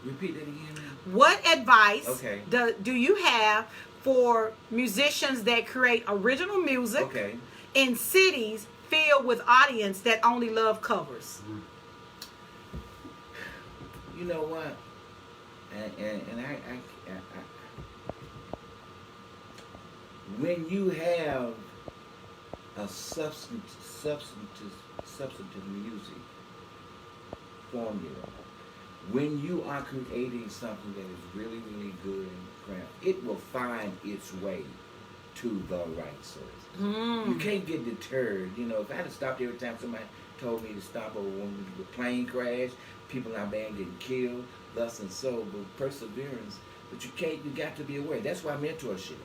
Repeat that again. What advice do you have for musicians that create original music in cities filled with audience that only love covers? You know what? And I when you have a substantive music formula, when you are creating something that is really, really good in craft, it will find its way to the right source. You can't get deterred. You know, if I had stopped every time somebody told me to stop, or when the plane crashed, people in our band getting killed, thus and so, but perseverance. But you got to be aware. That's why mentorship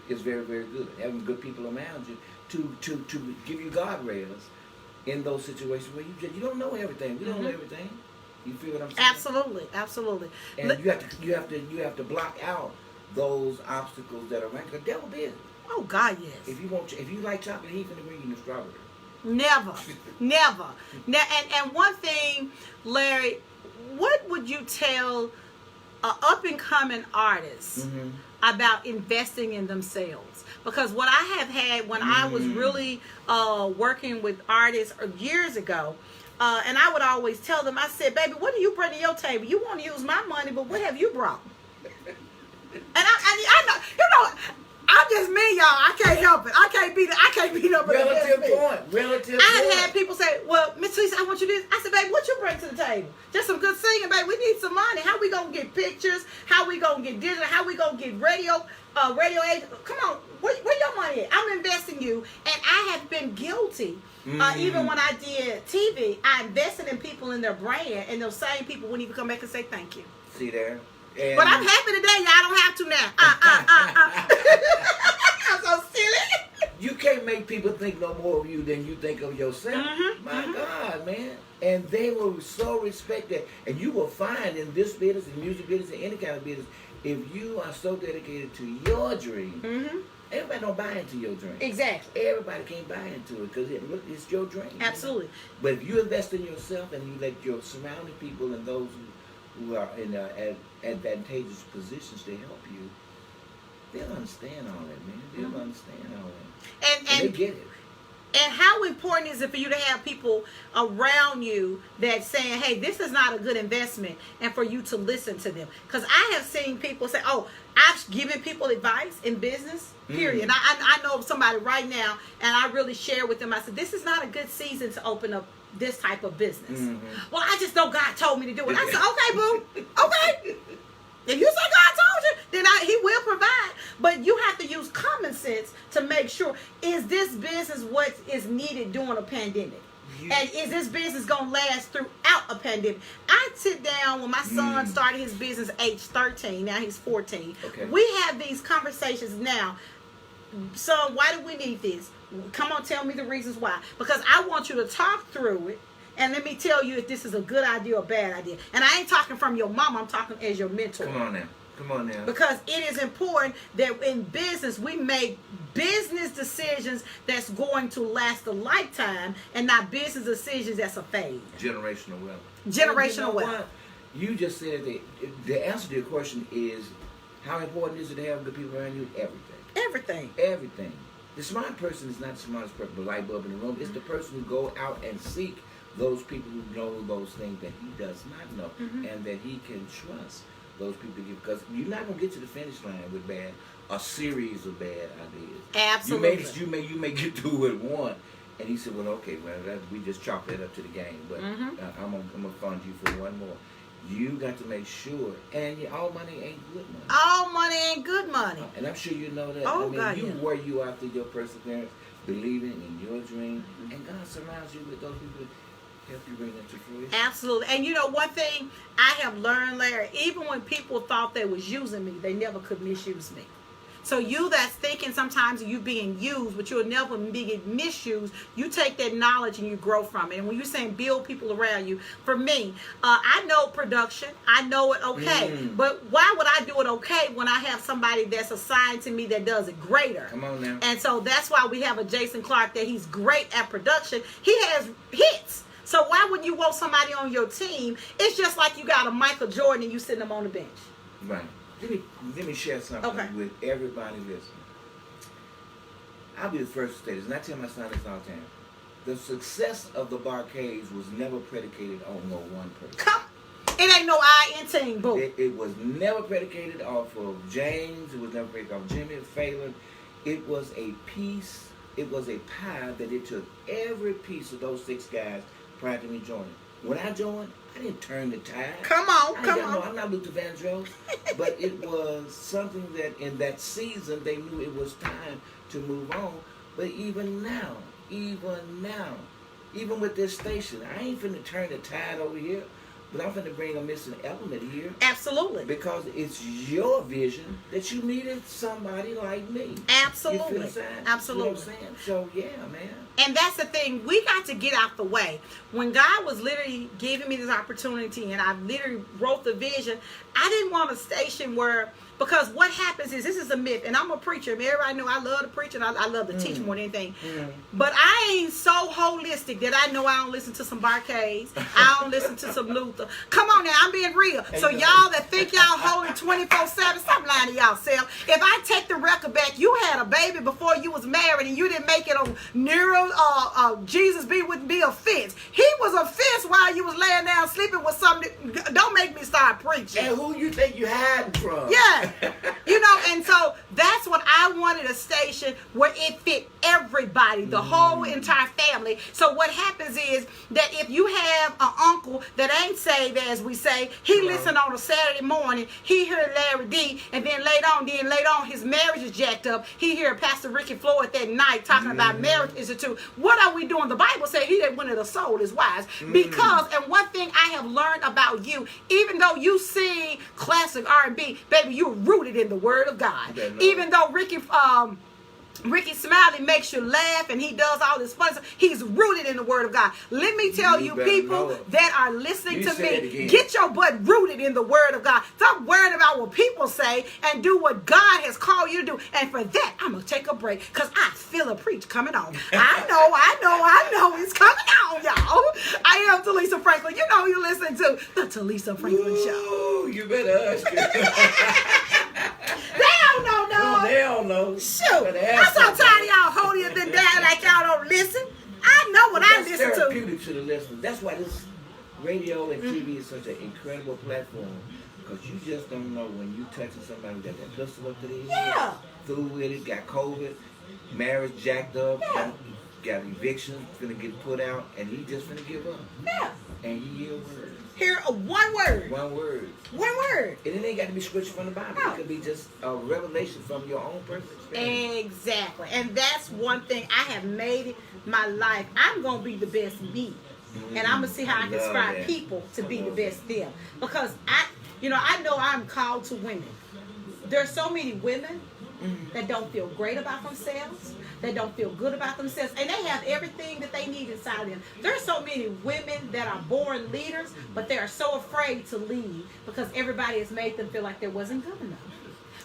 is very, very good. Having good people around you to give you guardrails in those situations where you don't know everything. We don't know everything. You feel what I'm saying? Absolutely. And you have to block out those obstacles that are right. The devil did. Oh God, yes. If you like chocolate, he's gonna bring you the strawberry. Never. Now, and one thing, Larry, what would you tell an up and coming artist about investing in themselves? Because what I have had when I was really working with artists years ago, and I would always tell them, I said, baby, what do you bring to your table? You want to use my money, but what have you brought? And I know, I'm just me, y'all. I can't help it. I can't beat up. Relative I had people say, well, Miss Telisa, I want you to this. I said, baby, what you bring to the table? Just some good singing, baby. We need some money. How we gonna get pictures? How we gonna get digital? How we gonna get radio agent? Come on, where your money at? I'm investing you, and I have been guilty. Even when I did TV, I invested in people in their brand, and those same people wouldn't even come back and say thank you. See there? But I'm happy today. Y'all don't have to now. I'm so silly. You can't make people think no more of you than you think of yourself. My God, man. And they will so respect that. And you will find in this business, in music business, in any kind of business, if you are so dedicated to your dream, everybody don't buy into your dream. Exactly. Everybody can't buy into it because it's your dream. Absolutely. You know? But if you invest in yourself and you let your surrounding people and those who are in advantageous positions to help you, they'll understand all that, man. They'll understand all that. And they get it. And how important is it for you to have people around you that saying, hey, this is not a good investment, and for you to listen to them? Because I have seen people say, oh, I've given people advice in business, period. And I know somebody right now, and I really share with them, I said, this is not a good season to open up this type of business. Well, I just know God told me to do it. I said, okay, boo, okay. If you say God told you, then he will provide. But you have to use common sense to make sure, is this business what is needed during a pandemic? And is this business going to last throughout a pandemic? I sit down when my son started his business age 13. Now he's 14. Okay. We have these conversations now. Son, why do we need this? Come on, tell me the reasons why. Because I want you to talk through it. And let me tell you if this is a good idea or bad idea. And I ain't talking from your mom. I'm talking as your mentor. Come on now. Because it is important that in business we make business decisions that's going to last a lifetime and not business decisions that's a fade. Generational wealth. Generational wealth. You just said that the answer to your question is, how important is it to have good people around you? Everything. The smart person is not the smartest person, the light bulb in the room. It's the person who go out and seek those people who know those things that he does not know, and that he can trust those people, because you're not gonna get to the finish line with a series of bad ideas. Absolutely. You may get through with one, and he said, well, okay, we just chalk that up to the game, but I'm gonna fund you for one more. You got to make sure, and all money ain't good money. All money ain't good money. And I'm sure you know that. Oh, I mean, God, you where you are through your perseverance, believing in your dream, and God surrounds you with those people help you bring that to fruition. Absolutely. And you know, one thing I have learned, Larry, even when people thought they was using me, they never could misuse me. So you that's thinking sometimes you being used, but you'll never be misused, you take that knowledge and you grow from it. And when you're saying build people around you, for me, I know production. I know it okay. But why would I do it okay when I have somebody that's assigned to me that does it greater? Come on now. And so that's why we have a Jason Clark that he's great at production. He has hits. So why would you want somebody on your team? It's just like you got a Michael Jordan and you sitting him on the bench. Right. Let me share something with everybody listening. I'll be the first to say this, and I tell my son this all the time. The success of the Barkays was never predicated on no one person. It ain't no I in team, boo. It was never predicated off of James. It was never predicated off Jimmy, Phelan. It was a piece. It was a pie that it took every piece of those 6 guys prior to me joining. When I joined, I didn't turn the tide. Come on. I'm not Luther Vandross, but it was something that in that season they knew it was time to move on. But even now, even with this station, I ain't finna turn the tide over here, but I'm finna bring a missing element here. Absolutely. Because it's your vision that you needed somebody like me. Absolutely. You feel Absolutely. what I'm saying? So yeah, man. And that's the thing, we got to get out the way. When God was literally giving me this opportunity and I literally wrote the vision, I didn't want a station where, because what happens is, this is a myth, and I'm a preacher. Everybody know I love to preach and I love to teach more than anything. But I ain't so holistic that I know I don't listen to some Barkays. I don't listen to some Luther. Come on now, I'm being real. So y'all that think y'all holy 24/7, stop lying to y'allself. If I take the record back, you had a baby before you was married and you didn't make it on Nero, Jesus be with me offense. He was offense while you was laying down sleeping with something. Don't make me start preaching. And who you think you hiding from? Yeah. You know, and so that's what I wanted, a station where it fit everybody, the whole entire family. So what happens is that if you have an uncle that ain't saved, as we say, he listen on a Saturday morning, he hear Larry D, and then later on his marriage is jacked up. He hear Pastor Ricky Floyd that night talking about Marriage Institute. What are we doing? The Bible said he that winneth a soul is wise. Because, and one thing I have learned about you, even though you sing classic R&B, baby, you're rooted in the Word of God. Even though Ricky Smiley makes you laugh and he does all this fun stuff, he's rooted in the Word of God. Let me tell you people that are listening to me, get your butt rooted in the Word of God. Stop worrying about what people say and do what God has called you to do. And for that, I'm going to take a break because I feel a preach coming on. I know it's coming on, y'all. I am Telisa Franklin. You know you listen to the Telisa Franklin Show. You better hush. They don't know, no. They don't know. Shoot, Better I'm ask so somebody. tired of y'all holding it down like y'all don't listen. I know what I That's listen to. therapeutic to the listeners. That's why this radio and TV is such an incredible platform. Because you just don't know when you touching somebody who got that pistol up to their Yeah. head, through with it, got COVID, marriage jacked up, Yeah. got eviction, finna get put out, and he just finna give up. Yeah. And you hear a word. Hear one word. One word. One word. And it ain't got to be scripture from the Bible. No. It could be just a revelation from your own personal experience. Exactly. And that's one thing I have made it my life. I'm going to be the best me. And I'm going to see how I can Love inspire that. people to be the best them. Because I know I'm called to women. There's so many women that don't feel great about themselves, that don't feel good about themselves, and they have everything that they need inside of them. There's so many women that are born leaders, but they are so afraid to lead because everybody has made them feel like they wasn't good enough.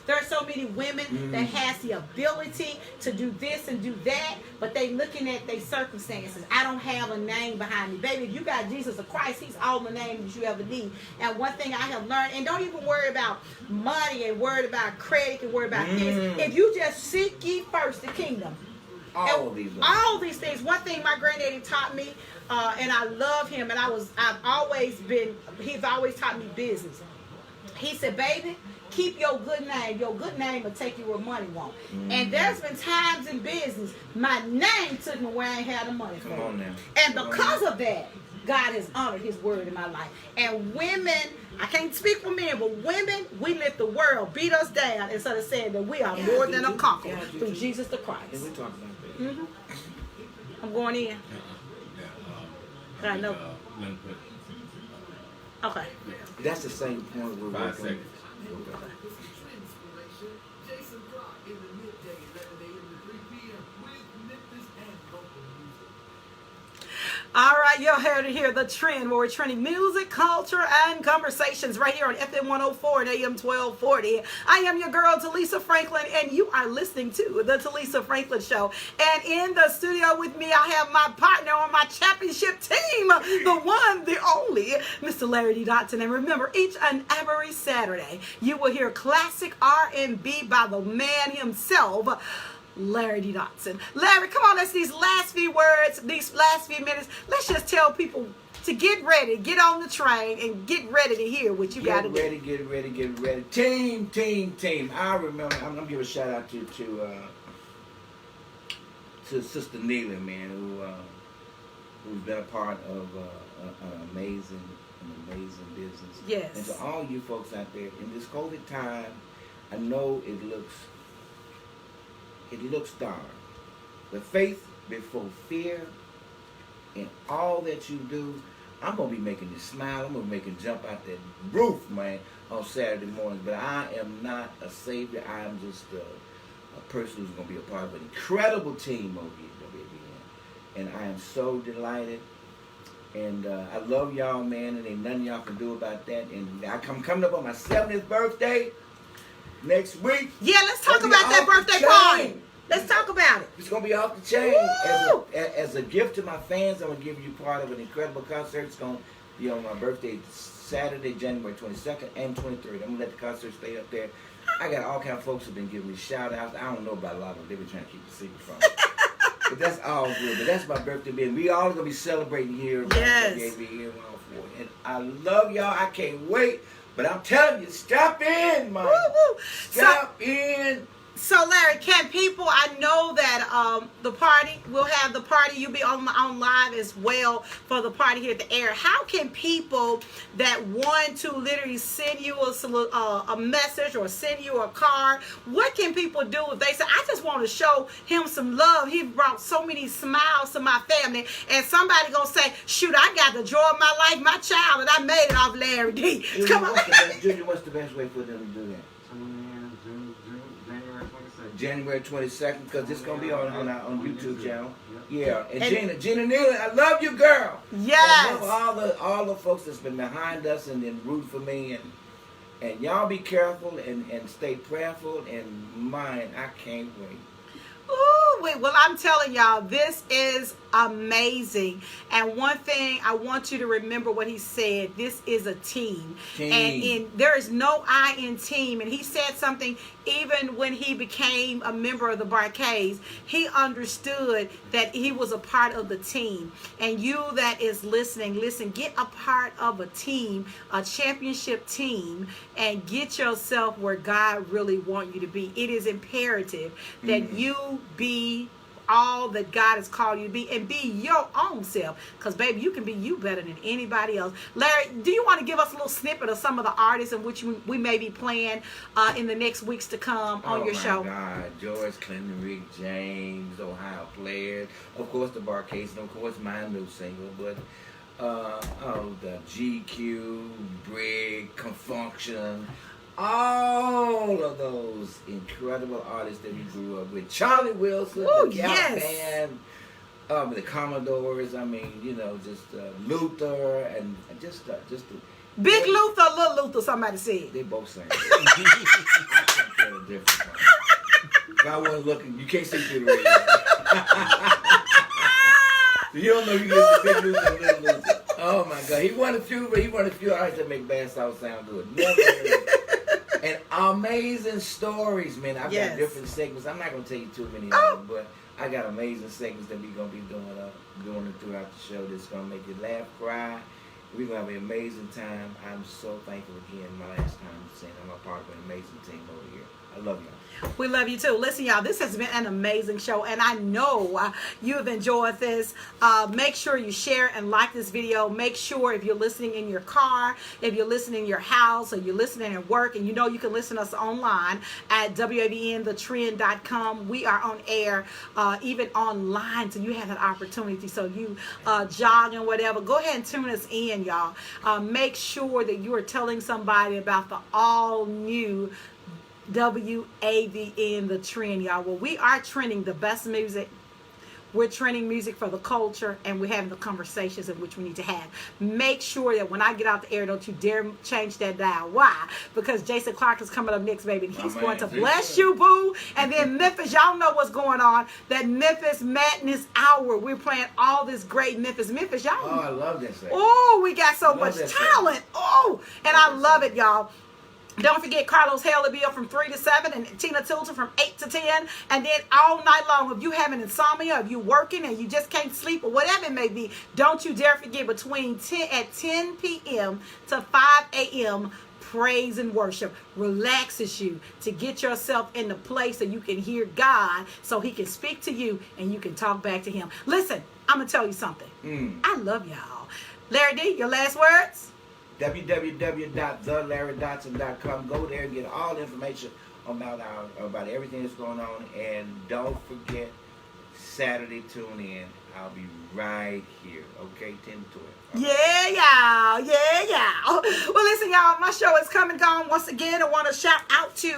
There are so many women that has the ability to do this and do that, but they looking at their circumstances. I don't have a name behind me. Baby, if you got Jesus of Christ, he's all the name that you ever need. And one thing I have learned, and don't even worry about money and worry about credit and worry about this. If you just seek ye first the kingdom. All these things. One thing my granddaddy taught me, and I love him, and he's always taught me business. He said, baby, keep your good name. Your good name will take you where money won't. And there's been times in business, my name took me where I ain't had the money for. Come on now. And because of that, God has honored his word in my life. And women, I can't speak for men, but women, we let the world beat us down instead of saying that we are more than a conqueror through Jesus the Christ. And we talk about that. I'm going in. I know. Okay. That's the same point we're 5 working. seconds. All right, y'all heard it here, The Trend, where we're trending music, culture, and conversations right here on FM 104 and AM 1240. I am your girl, Telisa Franklin, and you are listening to The Telisa Franklin Show. And in the studio with me, I have my partner on my championship team, the one, the only, Mr. Larry D. Dodson. And remember, each and every Saturday, you will hear classic R&B by the man himself, Larry D. Dodson. Larry, come on, these last few words, these last few minutes, let's just tell people to get ready, get on the train, and get ready to hear what you got to do. Get ready. Team. I remember, I'm going to give a shout out to Sister Neely, man, who's been a part of an amazing business. Yes. And to all you folks out there, in this COVID time, I know it looks dark. But faith before fear in all that you do, I'm going to be making you smile. I'm going to be making you jump out that roof, man, on Saturday morning. But I am not a savior. I am just a person who's going to be a part of an incredible team over here, WAVN. And I am so delighted. And I love y'all, man, and ain't nothing y'all can do about that. And I'm coming up on my 70th birthday next week. Yeah, let's talk about that birthday party. Let's talk about it. It's going to be off the chain. Woo! As a gift to my fans, I'm going to give you part of an incredible concert. It's going to be on my birthday, Saturday, January 22nd and 23rd. I'm going to let the concert stay up there. I got all kind of folks who have been giving me shout-outs. I don't know about a lot of them. They've been trying to keep the secret from me. But that's all good. But that's my birthday, and we all going to be celebrating here. Yes. WAVN 104. And I love y'all. I can't wait. But I'm telling you, stop in, man. Woo-woo. Stop in. So Larry, can people? I know that the party, we'll have the party. You'll be on live as well for the party here at the air. How can people that want to literally send you a message or send you a card? What can people do if they say, I just want to show him some love? He brought so many smiles to my family, and somebody gonna say, shoot, I got the joy of my life, my child, and I made it off Larry D. Come on. Junior, what's the best way for them to do that? January 22nd, because it's going to be on our YouTube channel. Yeah, and Gina Nealon, I love you, girl. Yes. I love all the folks that's been behind us and rooting for me, and y'all be careful and stay prayerful, and mine, I can't wait. Ooh, wait, well, I'm telling y'all, this is amazing. And one thing I want you to remember what he said, this is a team. And there is no I in team. And he said something even when he became a member of the Barkays, he understood that he was a part of the team. And you that is listening, listen, get a part of a team, a championship team, and get yourself where God really wants you to be. It is imperative that you be all that God has called you to be and be your own self, because baby, you can be you better than anybody else. Larry, do you want to give us a little snippet of some of the artists in which we may be playing in the next weeks to come on your show? Oh my God, George Clinton, Rick James, Ohio Players, of course the Barkays, and of course my new single, but the GQ, Brig, Confunction, all of those incredible artists that we grew up with. Charlie Wilson, Ooh, the Gap Band, the Commodores. I mean, you know, just Luther and just Big Luther, Little Luther. Somebody said they both sang. I can't tell the difference. If I wasn't looking, you can't see through the radio. You don't know you get the Big Luther and Little Luther. Oh my God, he won a few artists that make bad South sound good. Never heard of it. And amazing stories, man. I've got different segments. I'm not gonna tell you too many of them, but I got amazing segments that we're gonna be doing it throughout the show. That's gonna make you laugh, cry. We're gonna have an amazing time. I'm so thankful again. My last time saying I'm a part of an amazing team over here. I love y'all. we love you too. Listen, y'all, this has been an amazing show, and I know you have enjoyed this. Make sure you share and like this video. Make sure if you're listening in your car, if you're listening in your house, or you're listening at work, and you know you can listen to us online at WAVNTheTrend.com. We are on air, even online, so you have that opportunity. So you jog and whatever, go ahead and tune us in, y'all. Make sure that you are telling somebody about the all-new WAVN The Trend, y'all. Well, we are trending the best music. We're trending music for the culture, and we're having the conversations in which we need to have. Make sure that when I get out the air, don't you dare change that dial. Why? Because Jason Clark is coming up next, baby, and he's going to bless you, boo. And then Memphis, y'all know what's going on. That Memphis Madness Hour. We're playing all this great Memphis, y'all. Oh, I love that segment. Oh, we got so much talent. Oh, and I love it, y'all. Don't forget Carlos Haley-Bill from 3 to 7 and Tina Tilton from 8 to 10. And then all night long, if you have an insomnia, if you're working and you just can't sleep or whatever it may be, don't you dare forget between 10 p.m. to 5 a.m., praise and worship relaxes you to get yourself in the place that you can hear God so he can speak to you and you can talk back to him. Listen, I'm going to tell you something. I love y'all. Larry D, your last words? www.thelarrydodson.com. Go there and get all the information about everything that's going on. And don't forget, Saturday, tune in. I'll be right here. Okay, 10 to 12. Yeah, y'all. Yeah, y'all. Well, listen, y'all, my show is come and gone once again. I want to shout out to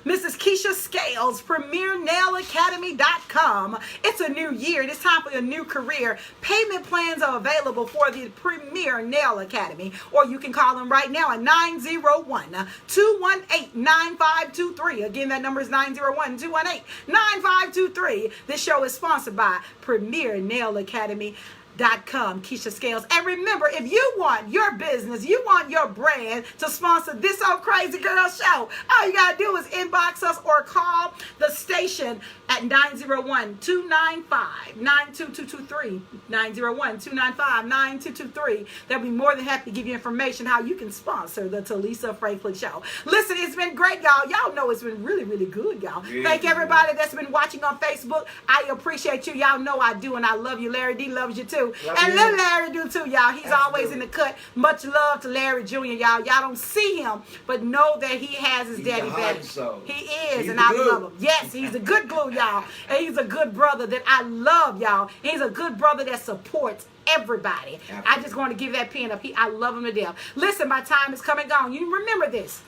Mrs. Keisha Scales, PremierNailAcademy.com. It's a new year. It's time for a new career. Payment plans are available for the Premier Nail Academy, or you can call them right now at 901-218-9523. Again, that number is 901-218-9523. This show is sponsored by Premier Nail Academy.com, Keisha Scales. And remember, if you want your business, you want your brand to sponsor this old crazy girl show, all you gotta do is inbox us or call the station at 901-295-92223. 901-295-9223. They'll be more than happy to give you information how you can sponsor the Telisa Franklin show. Listen, it's been great, y'all. Y'all know it's been really, really good, y'all. Thank everybody that's been watching on Facebook. I appreciate you. Y'all know I do, and I love you. Larry D loves you too. And little Larry do too, y'all. He's always in the cut. Much love to Larry Jr., y'all. Y'all don't see him, but know that he has his daddy back. He is, and I love him. Yes, he's a good glue, y'all. And he's a good brother that I love, y'all. He's a good brother that supports everybody. Absolutely. I just want to give that pen up. I love him to death. Listen, my time is coming gone. You remember this.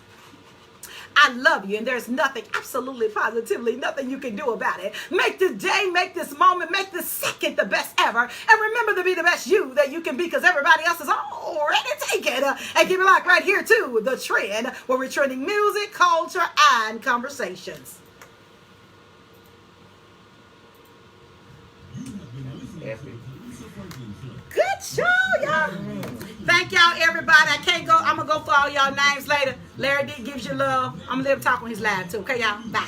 I love you, and there's nothing, absolutely, positively, nothing you can do about it. Make this day, make this moment, make this second the best ever. And remember to be the best you that you can be, because everybody else is already taken. And keep it locked right here to The Trend, where we're trending music, culture, and conversations. happy. Good show, y'all. Thank y'all, everybody. I can't go. I'm going to go for all y'all names later. Larry D gives you love. I'm going to let him talk on his live, too. Okay, y'all? Bye.